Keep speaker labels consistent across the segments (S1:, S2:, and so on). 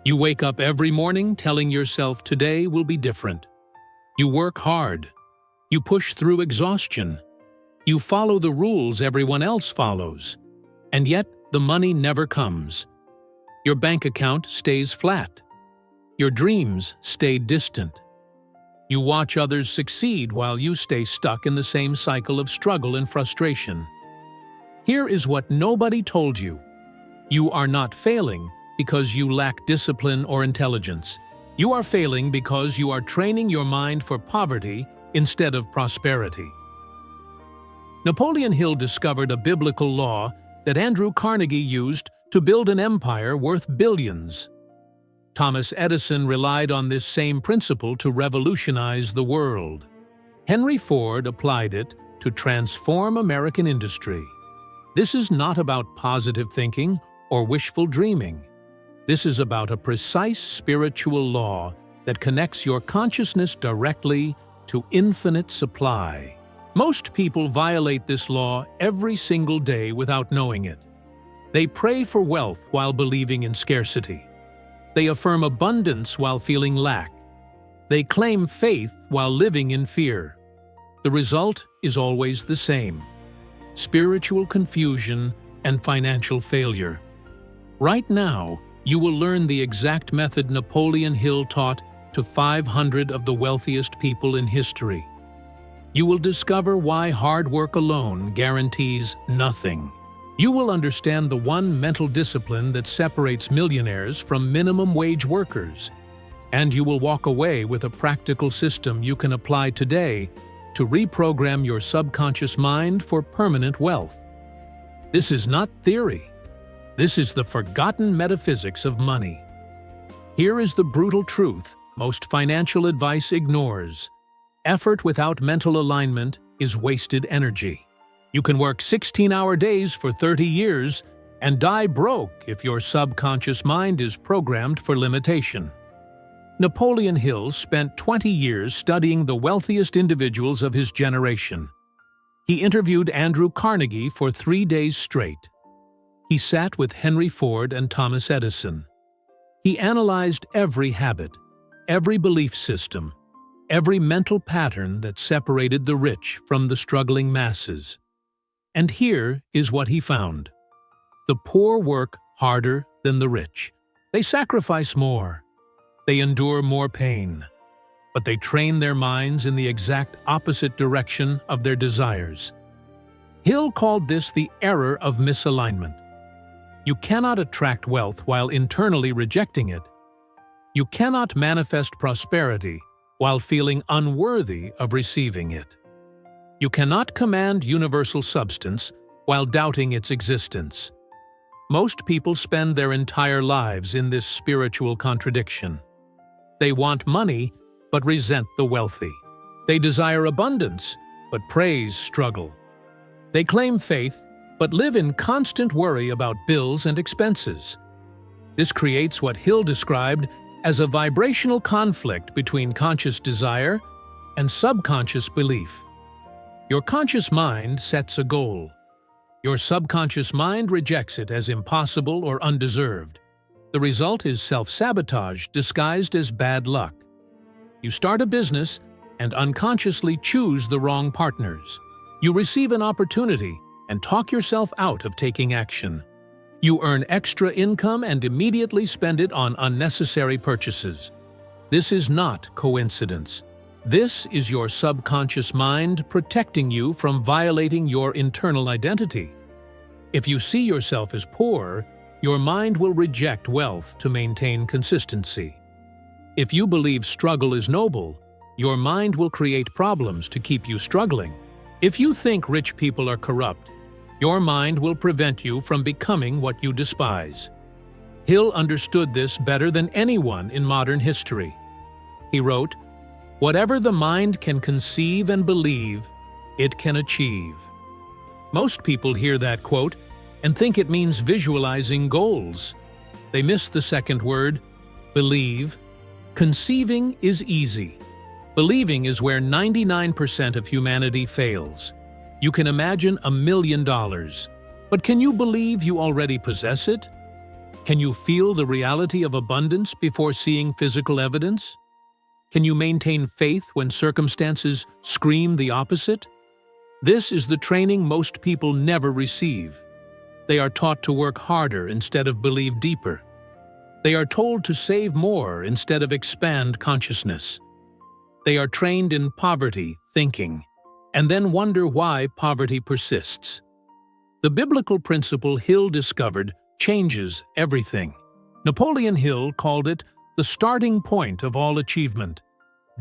S1: You wake up every morning telling yourself today will be different. You work hard. You push through exhaustion. You follow the rules everyone else follows. And yet, the money never comes. Your bank account stays flat. Your dreams stay distant. You watch others succeed while you stay stuck in the same cycle of struggle and frustration. Here is what nobody told you. You are not failing because you lack discipline or intelligence. You are failing because you are training your mind for poverty instead of prosperity. Napoleon Hill discovered a biblical law that Andrew Carnegie used to build an empire worth billions. Thomas Edison relied on this same principle to revolutionize the world. Henry Ford applied it to transform American industry. This is not about positive thinking or wishful dreaming. This is about a precise spiritual law that connects your consciousness directly to infinite supply. Most people violate this law every single day without knowing it. They pray for wealth while believing in scarcity. They affirm abundance while feeling lack. They claim faith while living in fear. The result is always the same: spiritual confusion and financial failure. Right now, you will learn the exact method Napoleon Hill taught to 500 of the wealthiest people in history. You will discover why hard work alone guarantees nothing. You will understand the one mental discipline that separates millionaires from minimum wage workers. And you will walk away with a practical system you can apply today to reprogram your subconscious mind for permanent wealth. This is not theory. This is the forgotten metaphysics of money. Here is the brutal truth most financial advice ignores. Effort without mental alignment is wasted energy. You can work 16-hour days for 30 years and die broke if your subconscious mind is programmed for limitation. Napoleon Hill spent 20 years studying the wealthiest individuals of his generation. He interviewed Andrew Carnegie for 3 days straight. He sat with Henry Ford and Thomas Edison. He analyzed every habit, every belief system, every mental pattern that separated the rich from the struggling masses. And here is what he found. The poor work harder than the rich. They sacrifice more. They endure more pain. But they train their minds in the exact opposite direction of their desires. Hill called this the error of misalignment. You cannot attract wealth while internally rejecting it. You cannot manifest prosperity while feeling unworthy of receiving it. You cannot command universal substance while doubting its existence. Most people spend their entire lives in this spiritual contradiction. They want money, but resent the wealthy. They desire abundance, but praise struggle. They claim faith, but live in constant worry about bills and expenses. This creates what Hill described as a vibrational conflict between conscious desire and subconscious belief. Your conscious mind sets a goal. Your subconscious mind rejects it as impossible or undeserved. The result is self-sabotage disguised as bad luck. You start a business and unconsciously choose the wrong partners. You receive an opportunity and talk yourself out of taking action. You earn extra income and immediately spend it on unnecessary purchases. This is not coincidence. This is your subconscious mind protecting you from violating your internal identity. If you see yourself as poor, your mind will reject wealth to maintain consistency. If you believe struggle is noble, your mind will create problems to keep you struggling. If you think rich people are corrupt, your mind will prevent you from becoming what you despise. Hill understood this better than anyone in modern history. He wrote, "Whatever the mind can conceive and believe, it can achieve." Most people hear that quote and think it means visualizing goals. They miss the second word, believe. Conceiving is easy. Believing is where 99% of humanity fails. You can imagine $1 million, but can you believe you already possess it? Can you feel the reality of abundance before seeing physical evidence? Can you maintain faith when circumstances scream the opposite? This is the training most people never receive. They are taught to work harder instead of believe deeper. They are told to save more instead of expand consciousness. They are trained in poverty thinking, and then wonder why poverty persists. The biblical principle Hill discovered changes everything. Napoleon Hill called it the starting point of all achievement,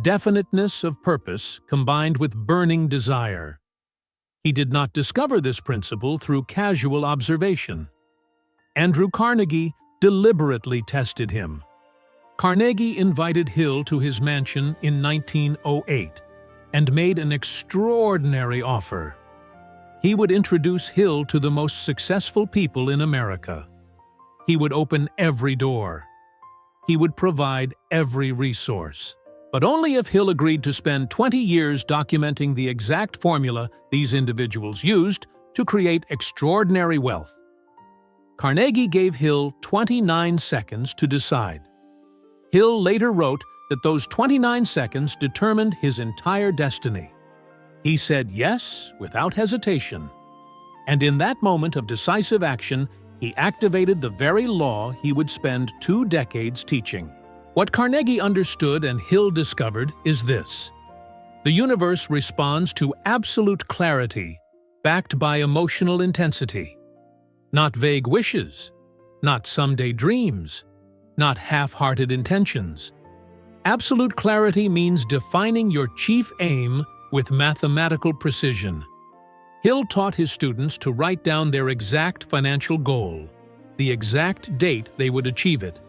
S1: definiteness of purpose combined with burning desire. He did not discover this principle through casual observation. Andrew Carnegie deliberately tested him. Carnegie invited Hill to his mansion in 1908 and made an extraordinary offer. He would introduce Hill to the most successful people in America. He would open every door. He would provide every resource. But only if Hill agreed to spend 20 years documenting the exact formula these individuals used to create extraordinary wealth. Carnegie gave Hill 29 seconds to decide. Hill later wrote that those 29 seconds determined his entire destiny. He said yes without hesitation. And in that moment of decisive action, he activated the very law he would spend 2 decades teaching. What Carnegie understood and Hill discovered is this: the universe responds to absolute clarity, backed by emotional intensity. Not vague wishes, not someday dreams, not half-hearted intentions. Absolute clarity means defining your chief aim with mathematical precision. Hill taught his students to write down their exact financial goal, the exact date they would achieve it,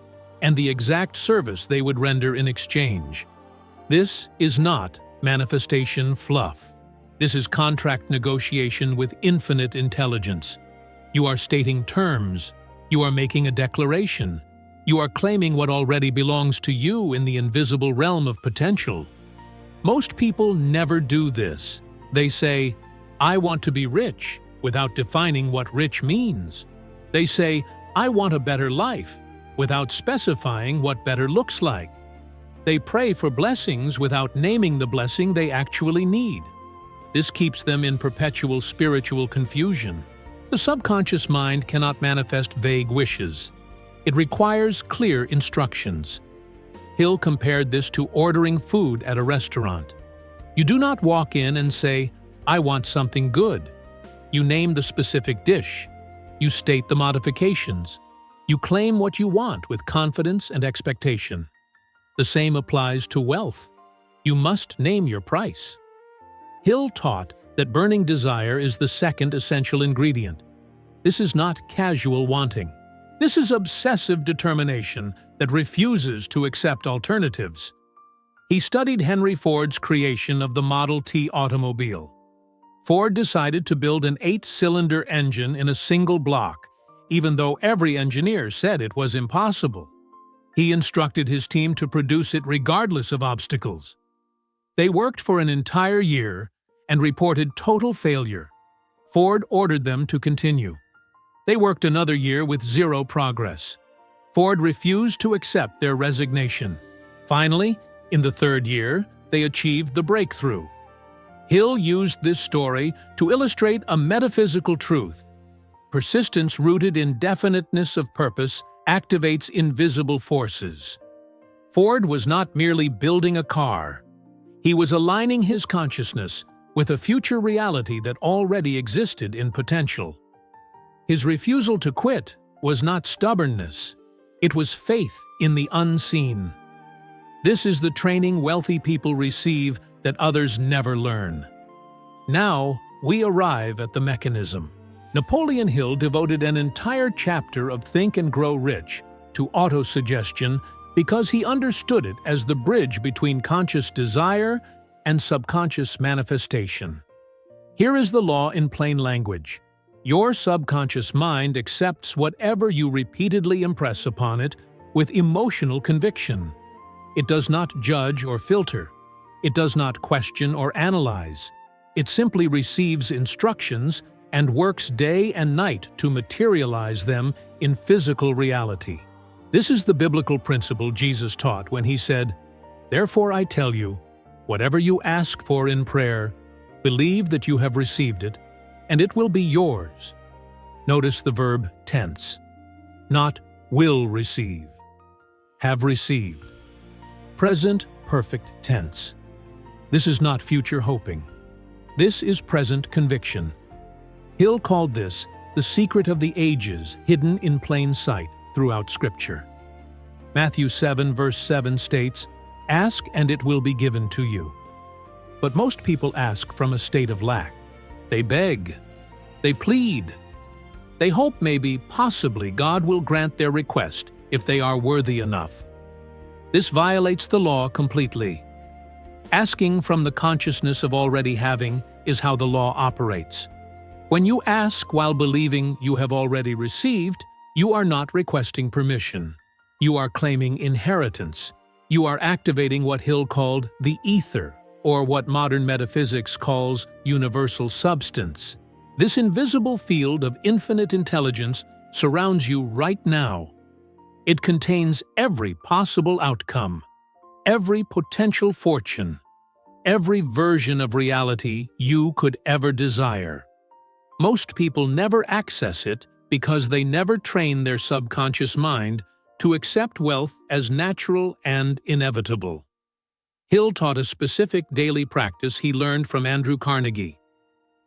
S1: and the exact service they would render in exchange. This is not manifestation fluff. This is contract negotiation with infinite intelligence. You are stating terms. You are making a declaration. You are claiming what already belongs to you in the invisible realm of potential. Most people never do this. They say, "I want to be rich," without defining what rich means. They say, "I want a better life," without specifying what better looks like. They pray for blessings without naming the blessing they actually need. This keeps them in perpetual spiritual confusion. The subconscious mind cannot manifest vague wishes. It requires clear instructions. Hill compared this to ordering food at a restaurant. You do not walk in and say, "I want something good." You name the specific dish. You state the modifications. You claim what you want with confidence and expectation. The same applies to wealth. You must name your price. Hill taught that burning desire is the second essential ingredient. This is not casual wanting. This is obsessive determination that refuses to accept alternatives. He studied Henry Ford's creation of the Model T automobile. Ford decided to build an 8-cylinder engine in a single block, even though every engineer said it was impossible. He instructed his team to produce it regardless of obstacles. They worked for an entire year and reported total failure. Ford ordered them to continue. They worked another year with 0 progress. Ford refused to accept their resignation. Finally, in the 3rd year, they achieved the breakthrough. Hill used this story to illustrate a metaphysical truth. Persistence rooted in definiteness of purpose activates invisible forces. Ford was not merely building a car. He was aligning his consciousness with a future reality that already existed in potential. His refusal to quit was not stubbornness. It was faith in the unseen. This is the training wealthy people receive that others never learn. Now, we arrive at the mechanism. Napoleon Hill devoted an entire chapter of Think and Grow Rich to autosuggestion because he understood it as the bridge between conscious desire and subconscious manifestation. Here is the law in plain language. Your subconscious mind accepts whatever you repeatedly impress upon it with emotional conviction. It does not judge or filter. It does not question or analyze. It simply receives instructions and works day and night to materialize them in physical reality. This is the biblical principle Jesus taught when he said, "Therefore I tell you, whatever you ask for in prayer, believe that you have received it, and it will be yours." Notice the verb tense, not will receive. Have received. Present perfect tense. This is not future hoping. This is present conviction. Hill called this the secret of the ages hidden in plain sight throughout Scripture. Matthew 7 verse 7 states, "Ask and it will be given to you." But most people ask from a state of lack. They beg. They plead. They hope maybe, possibly, God will grant their request if they are worthy enough. This violates the law completely. Asking from the consciousness of already having is how the law operates. When you ask while believing you have already received, you are not requesting permission. You are claiming inheritance. You are activating what Hill called the ether, or what modern metaphysics calls universal substance. This invisible field of infinite intelligence surrounds you right now. It contains every possible outcome, every potential fortune, every version of reality you could ever desire. Most people never access it because they never train their subconscious mind to accept wealth as natural and inevitable. Hill taught a specific daily practice he learned from Andrew Carnegie.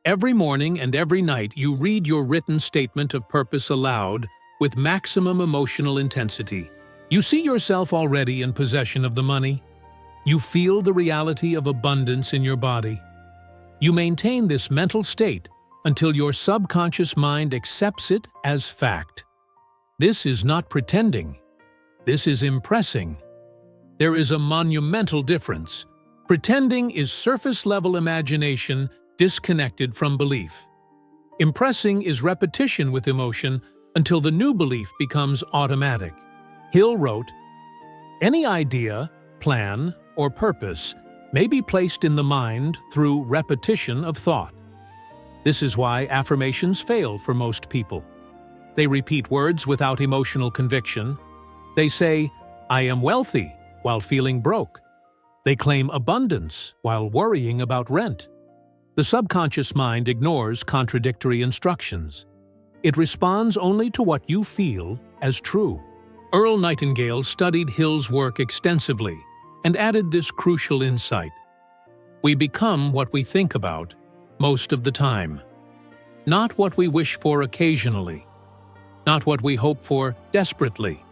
S1: Every morning and every night you read your written statement of purpose aloud with maximum emotional intensity. You see yourself already in possession of the money. You feel the reality of abundance in your body. You maintain this mental state until your subconscious mind accepts it as fact. This is not pretending. This is impressing. There is a monumental difference. Pretending is surface-level imagination disconnected from belief. Impressing is repetition with emotion until the new belief becomes automatic. Hill wrote, "Any idea, plan, or purpose may be placed in the mind through repetition of thought." This is why affirmations fail for most people. They repeat words without emotional conviction. They say, "I am wealthy," while feeling broke. They claim abundance while worrying about rent. The subconscious mind ignores contradictory instructions. It responds only to what you feel as true. Earl Nightingale studied Hill's work extensively and added this crucial insight. We become what we think about most of the time, not what we wish for occasionally, not what we hope for desperately,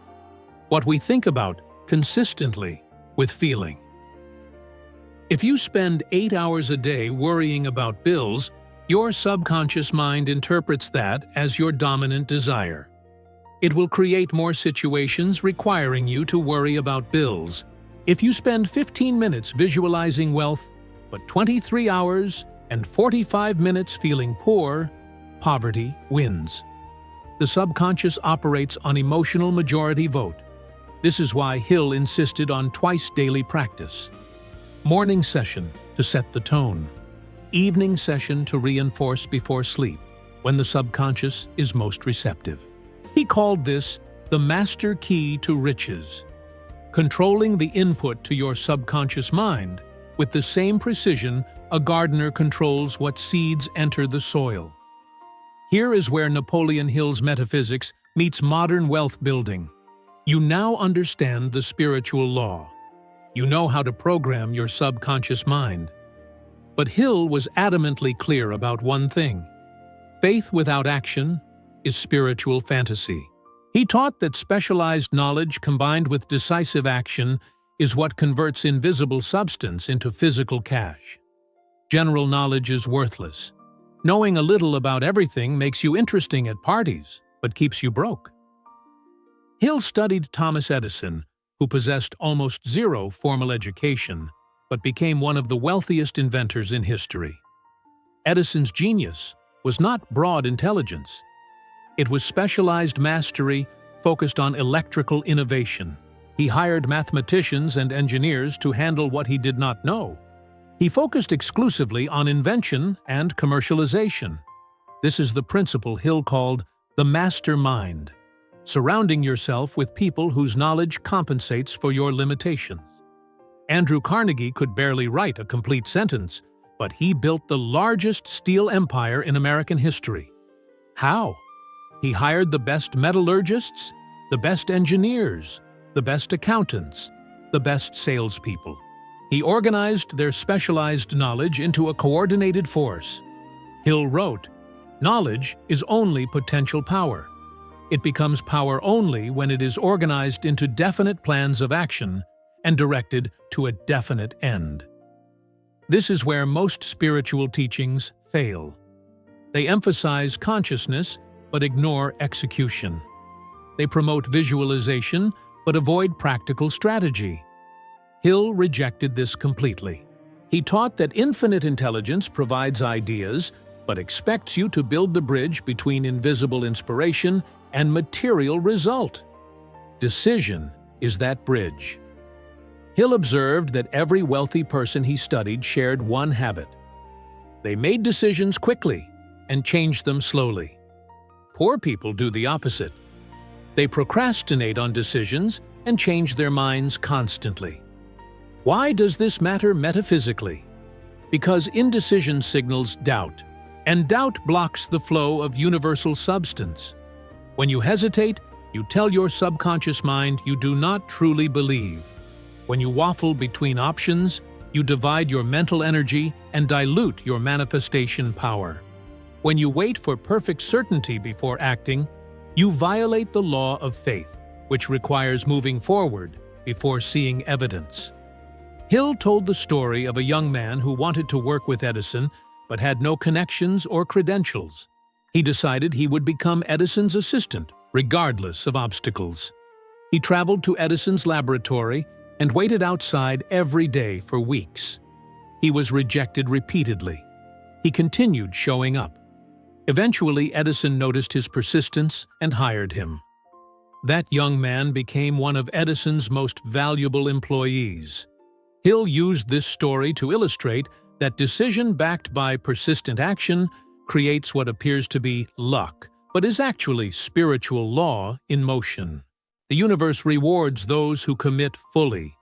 S1: what we think about consistently with feeling. If you spend 8 hours a day worrying about bills, your subconscious mind interprets that as your dominant desire. It will create more situations requiring you to worry about bills. If you spend 15 minutes visualizing wealth, but 23 hours and 45 minutes feeling poor, poverty wins. The subconscious operates on emotional majority vote. This is why Hill insisted on twice daily practice. Morning session to set the tone. Evening session to reinforce before sleep, when the subconscious is most receptive. He called this the master key to riches. Controlling the input to your subconscious mind with the same precision a gardener controls what seeds enter the soil. Here is where Napoleon Hill's metaphysics meets modern wealth building. You now understand the spiritual law. You know how to program your subconscious mind. But Hill was adamantly clear about one thing. Faith without action is spiritual fantasy. He taught that specialized knowledge combined with decisive action is what converts invisible substance into physical cash. General knowledge is worthless. Knowing a little about everything makes you interesting at parties, but keeps you broke. Hill studied Thomas Edison, who possessed almost zero formal education, but became one of the wealthiest inventors in history. Edison's genius was not broad intelligence. It was specialized mastery focused on electrical innovation. He hired mathematicians and engineers to handle what he did not know. He focused exclusively on invention and commercialization. This is the principle Hill called the mastermind, surrounding yourself with people whose knowledge compensates for your limitations. Andrew Carnegie could barely write a complete sentence, but he built the largest steel empire in American history. How? He hired the best metallurgists, the best engineers, the best accountants, the best salespeople. He organized their specialized knowledge into a coordinated force. Hill wrote, "Knowledge is only potential power. It becomes power only when it is organized into definite plans of action and directed to a definite end." This is where most spiritual teachings fail. They emphasize consciousness but ignore execution. They promote visualization but avoid practical strategy. Hill rejected this completely. He taught that infinite intelligence provides ideas but expects you to build the bridge between invisible inspiration and material result. Decision is that bridge. Hill observed that every wealthy person he studied shared one habit. They made decisions quickly and changed them slowly. Poor people do the opposite. They procrastinate on decisions and change their minds constantly. Why does this matter metaphysically? Because indecision signals doubt, and doubt blocks the flow of universal substance. When you hesitate, you tell your subconscious mind you do not truly believe. When you waffle between options, you divide your mental energy and dilute your manifestation power. When you wait for perfect certainty before acting, you violate the law of faith, which requires moving forward before seeing evidence. Hill told the story of a young man who wanted to work with Edison but had no connections or credentials. He decided he would become Edison's assistant, regardless of obstacles. He traveled to Edison's laboratory and waited outside every day for weeks. He was rejected repeatedly. He continued showing up. Eventually, Edison noticed his persistence and hired him. That young man became one of Edison's most valuable employees. Hill used this story to illustrate that decision backed by persistent action creates what appears to be luck, but is actually spiritual law in motion. The universe rewards those who commit fully.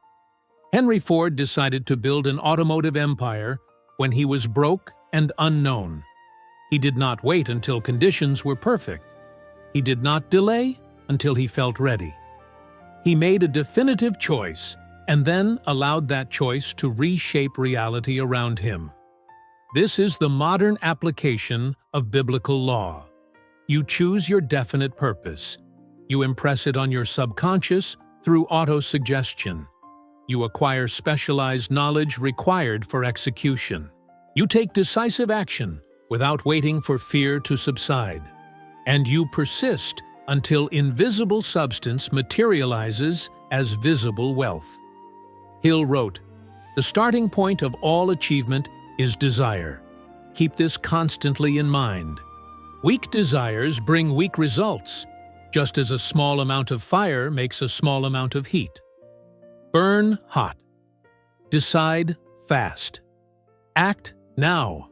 S1: Henry Ford decided to build an automotive empire when he was broke and unknown. He did not wait until conditions were perfect. He did not delay until he felt ready. He made a definitive choice and then allowed that choice to reshape reality around him. This is the modern application of biblical law. You choose your definite purpose. You impress it on your subconscious through autosuggestion. You acquire specialized knowledge required for execution. You take decisive action without waiting for fear to subside. And you persist until invisible substance materializes as visible wealth. Hill wrote, "The starting point of all achievement is desire. Keep this constantly in mind. Weak desires bring weak results, just as a small amount of fire makes a small amount of heat. Burn hot. Decide fast. Act now."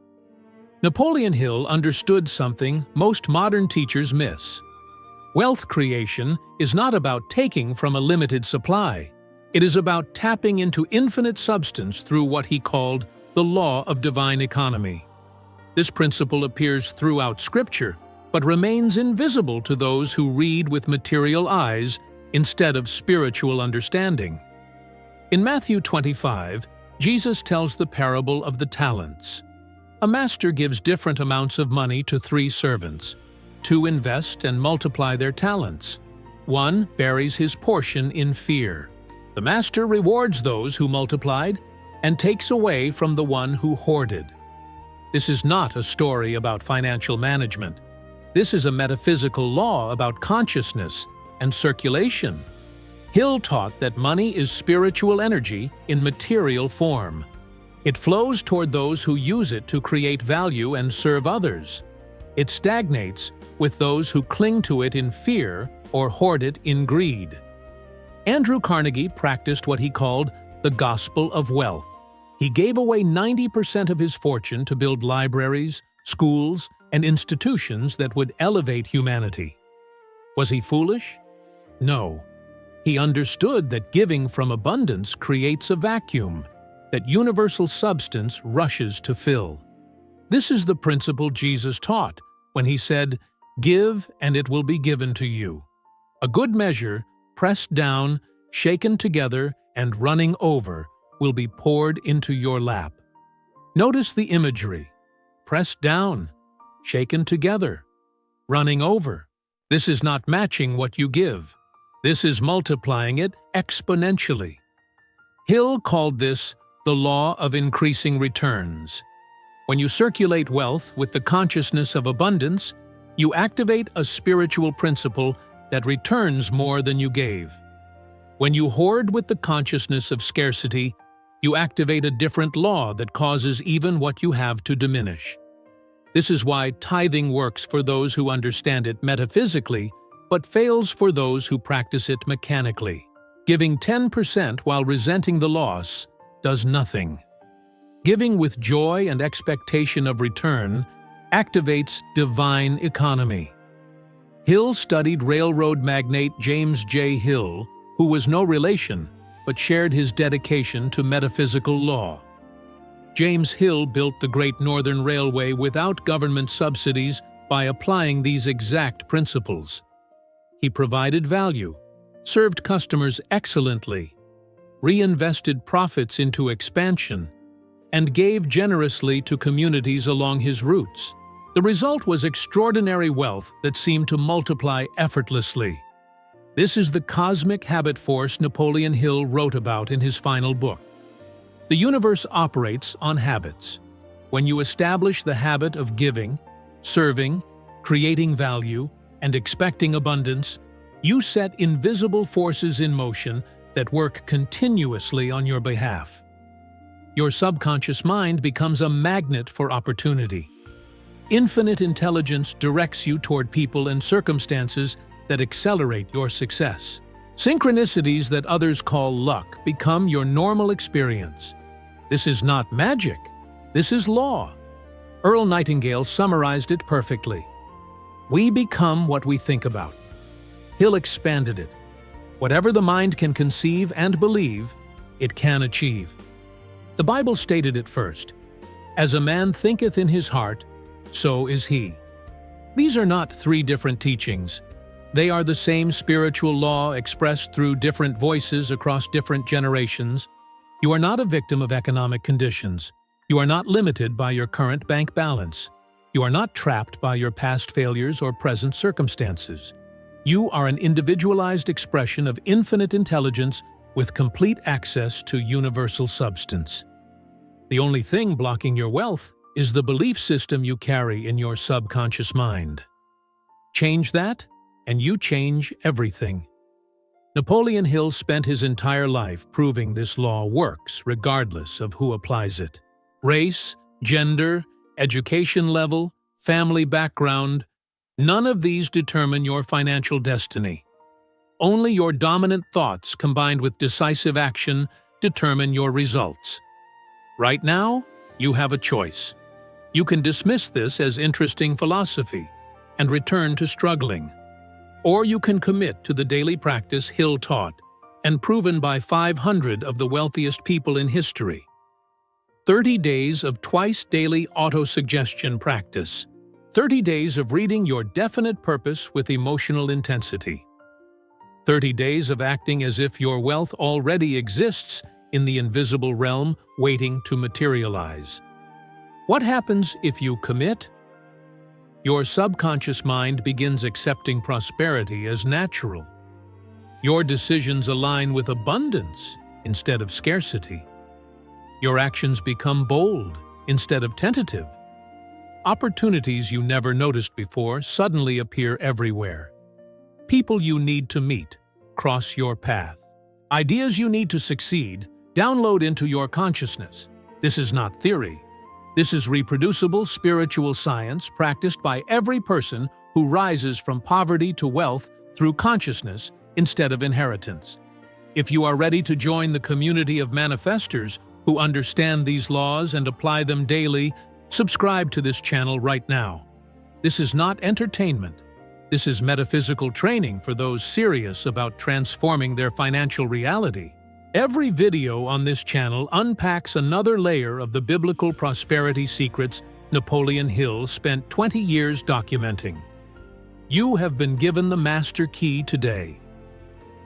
S1: Napoleon Hill understood something most modern teachers miss. Wealth creation is not about taking from a limited supply. It is about tapping into infinite substance through what he called the law of divine economy. This principle appears throughout Scripture, but remains invisible to those who read with material eyes instead of spiritual understanding. In Matthew 25, Jesus tells the parable of the talents. A master gives different amounts of money to 3 servants. 2 invest and multiply their talents. 1 buries his portion in fear. The master rewards those who multiplied and takes away from the one who hoarded. This is not a story about financial management. This is a metaphysical law about consciousness and circulation. Hill taught that money is spiritual energy in material form. It flows toward those who use it to create value and serve others. It stagnates with those who cling to it in fear or hoard it in greed. Andrew Carnegie practiced what he called the gospel of wealth. He gave away 90% of his fortune to build libraries, schools, and institutions that would elevate humanity. Was he foolish? No. He understood that giving from abundance creates a vacuum that universal substance rushes to fill. This is the principle Jesus taught when he said, "Give, and it will be given to you. A good measure, pressed down, shaken together, and running over, will be poured into your lap." Notice the imagery. Pressed down, shaken together, running over. This is not matching what you give. This is multiplying it exponentially. Hill called this the law of increasing returns. When you circulate wealth with the consciousness of abundance, you activate a spiritual principle that returns more than you gave. When you hoard with the consciousness of scarcity, you activate a different law that causes even what you have to diminish. This is why tithing works for those who understand it metaphysically, but fails for those who practice it mechanically. Giving 10% while resenting the loss does nothing. Giving with joy and expectation of return activates divine economy. Hill studied railroad magnate James J. Hill, who was no relation, but shared his dedication to metaphysical law. James Hill built the Great Northern Railway without government subsidies by applying these exact principles. He provided value, served customers excellently, reinvested profits into expansion, and gave generously to communities along his routes. The result was extraordinary wealth that seemed to multiply effortlessly. This is the cosmic habit force Napoleon Hill wrote about in his final book. The universe operates on habits. When you establish the habit of giving, serving, creating value, and expecting abundance, you set invisible forces in motion that work continuously on your behalf. Your subconscious mind becomes a magnet for opportunity. Infinite intelligence directs you toward people and circumstances that accelerate your success. Synchronicities that others call luck become your normal experience. This is not magic. This is law. Earl Nightingale summarized it perfectly. We become what we think about. Hill expanded it. Whatever the mind can conceive and believe, it can achieve. The Bible stated it first. As a man thinketh in his heart, so is he. These are not three different teachings. They are the same spiritual law expressed through different voices across different generations. You are not a victim of economic conditions. You are not limited by your current bank balance. You are not trapped by your past failures or present circumstances. You are an individualized expression of infinite intelligence with complete access to universal substance. The only thing blocking your wealth is the belief system you carry in your subconscious mind. Change that, and you change everything. Napoleon Hill spent his entire life proving this law works regardless of who applies it. Race, gender, education level, family background, none of these determine your financial destiny. Only your dominant thoughts combined with decisive action determine your results. Right now, you have a choice. You can dismiss this as interesting philosophy and return to struggling. Or you can commit to the daily practice Hill taught and proven by 500 of the wealthiest people in history. 30 days of twice-daily autosuggestion practice. 30 days of reading your definite purpose with emotional intensity. 30 days of acting as if your wealth already exists in the invisible realm waiting to materialize. What happens if you commit? Your subconscious mind begins accepting prosperity as natural. Your decisions align with abundance instead of scarcity. Your actions become bold instead of tentative. Opportunities you never noticed before suddenly appear everywhere. People you need to meet cross your path. Ideas you need to succeed download into your consciousness. This is not theory. This is reproducible spiritual science practiced by every person who rises from poverty to wealth through consciousness instead of inheritance. If you are ready to join the community of manifestors who understand these laws and apply them daily, subscribe to this channel right now. This is not entertainment. This is metaphysical training for those serious about transforming their financial reality. Every video on this channel unpacks another layer of the biblical prosperity secrets Napoleon Hill spent 20 years documenting. You have been given the master key today.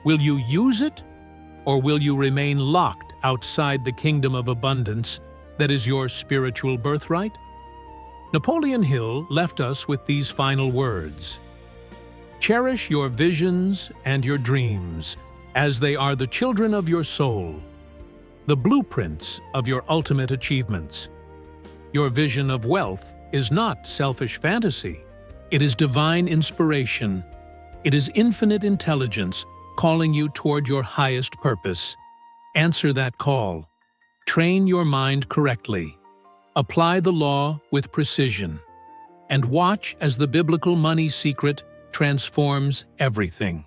S1: Will you use it, or will you remain locked outside the kingdom of abundance that is your spiritual birthright? Napoleon Hill left us with these final words. Cherish your visions and your dreams, as they are the children of your soul, the blueprints of your ultimate achievements. Your vision of wealth is not selfish fantasy. It is divine inspiration. It is infinite intelligence calling you toward your highest purpose. Answer that call. Train your mind correctly. Apply the law with precision. And watch as the biblical money secret transforms everything.